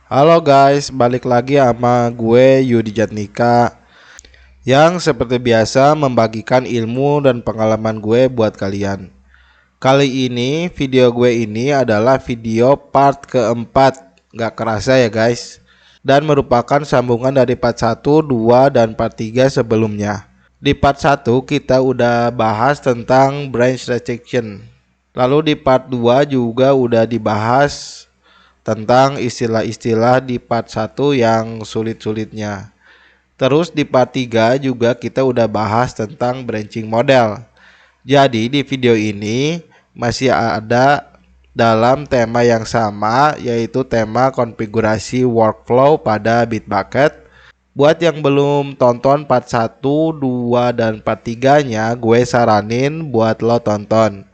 Halo guys, balik lagi sama gue Yudi Jatnika yang seperti biasa membagikan ilmu dan pengalaman gue buat kalian. Kali ini video gue ini adalah video part keempat, gak kerasa ya guys, dan merupakan sambungan dari part 1, 2, dan part 3 sebelumnya. Di part 1 kita udah bahas tentang branch restriction. Lalu di part 2 juga udah dibahas tentang istilah-istilah di part 1 yang sulit-sulitnya. Terus di part 3 juga kita udah bahas tentang branching model. Jadi di video ini masih ada dalam tema yang sama, yaitu tema konfigurasi workflow pada Bitbucket. Buat yang belum tonton part 1, 2, dan part 3-nya, gue saranin buat lo tonton.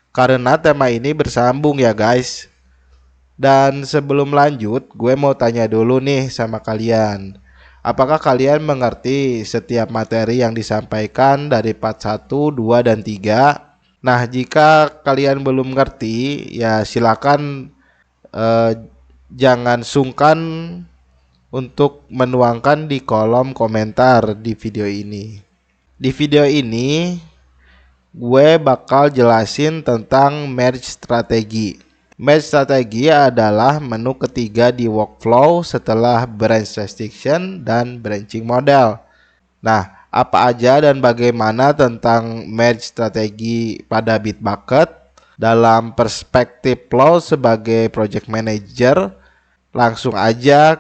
Karena tema ini bersambung ya guys. Dan sebelum lanjut, gue mau tanya dulu nih sama kalian. Apakah kalian mengerti setiap materi yang disampaikan dari part 1, 2, dan 3? Nah, jika kalian belum ngerti, ya silakan eh, jangan sungkan untuk menuangkan di kolom komentar di video ini. Di video ini, gue bakal jelasin tentang merge strategi. Merge strategi adalah menu ketiga di workflow setelah branch restriction dan branching model. Nah, apa aja dan bagaimana tentang merge strategi pada Bitbucket dalam perspektif lo sebagai project manager? Langsung aja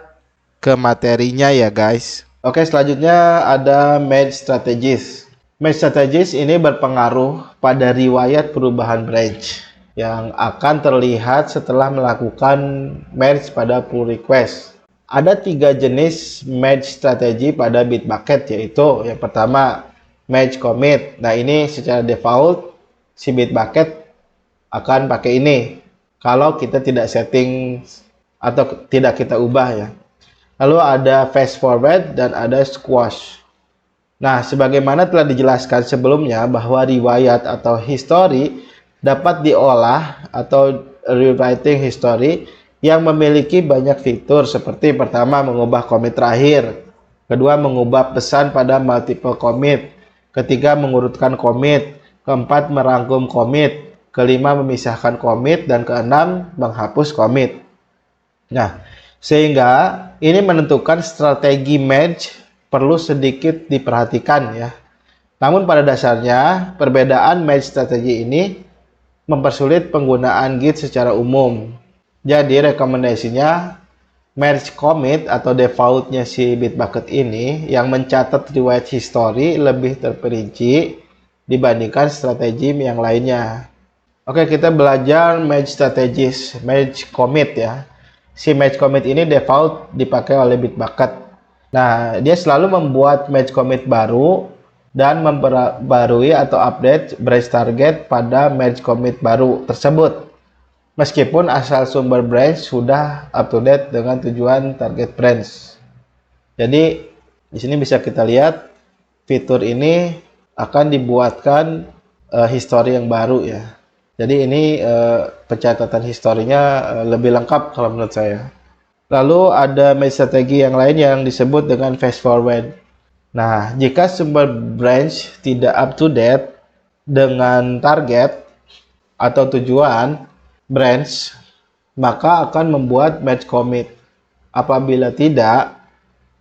ke materinya ya guys. Oke, selanjutnya ada merge strategies. Merge strategies ini berpengaruh pada riwayat perubahan branch yang akan terlihat setelah melakukan merge pada pull request. Ada 3 jenis merge strategi pada Bitbucket, yaitu yang pertama merge commit. Nah, ini secara default si Bitbucket akan pakai ini kalau kita tidak setting atau tidak kita ubah ya. Lalu ada fast forward dan ada squash. Nah, sebagaimana telah dijelaskan sebelumnya bahwa riwayat atau history dapat diolah atau rewriting history yang memiliki banyak fitur seperti pertama mengubah commit terakhir, kedua mengubah pesan pada multiple commit, ketiga mengurutkan commit, keempat merangkum commit, kelima memisahkan commit, dan keenam menghapus commit. Nah, sehingga ini menentukan strategi merge perlu sedikit diperhatikan ya. Namun pada dasarnya perbedaan merge strategi ini mempersulit penggunaan Git secara umum. Jadi rekomendasinya merge commit atau defaultnya si Bitbucket ini yang mencatat riwayat history lebih terperinci dibandingkan strategi yang lainnya. Oke, kita belajar merge strategies, merge commit ya. Si merge commit ini default dipakai oleh Bitbucket. Nah, dia selalu membuat merge commit baru dan memperbarui atau update branch target pada merge commit baru tersebut. Meskipun asal sumber branch sudah up to date dengan tujuan target branch. Jadi di sini bisa kita lihat fitur ini akan dibuatkan history yang baru ya. Jadi ini pencatatan historinya lebih lengkap kalau menurut saya. Lalu ada strategi yang lain yang disebut dengan fast forward. Nah, jika sumber branch tidak up to date dengan target atau tujuan branch, maka akan membuat merge commit. Apabila tidak,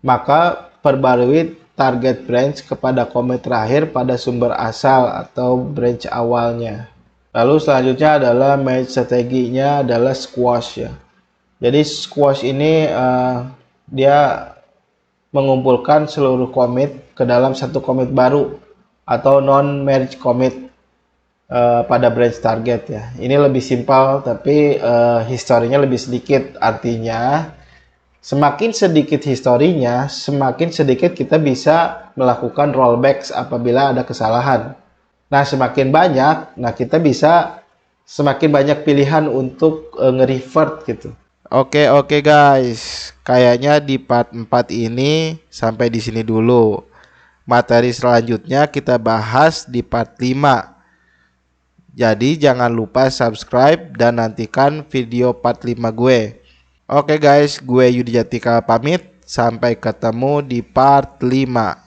maka perbarui target branch kepada commit terakhir pada sumber asal atau branch awalnya. Lalu selanjutnya adalah merge strateginya adalah squash ya. Jadi squash ini dia mengumpulkan seluruh commit ke dalam satu commit baru atau non-merge commit pada branch target ya. Ini lebih simpel tapi historinya lebih sedikit. Artinya semakin sedikit historinya, semakin sedikit kita bisa melakukan rollbacks apabila ada kesalahan. Nah, semakin banyak, nah kita bisa semakin banyak pilihan untuk nge-revert gitu. Oke guys, kayaknya di part 4 ini sampai di sini dulu. Materi selanjutnya kita bahas di part 5. Jadi jangan lupa subscribe dan nantikan video part 5 gue. Oke guys, gue Yudi Jatika pamit. Sampai ketemu di part 5.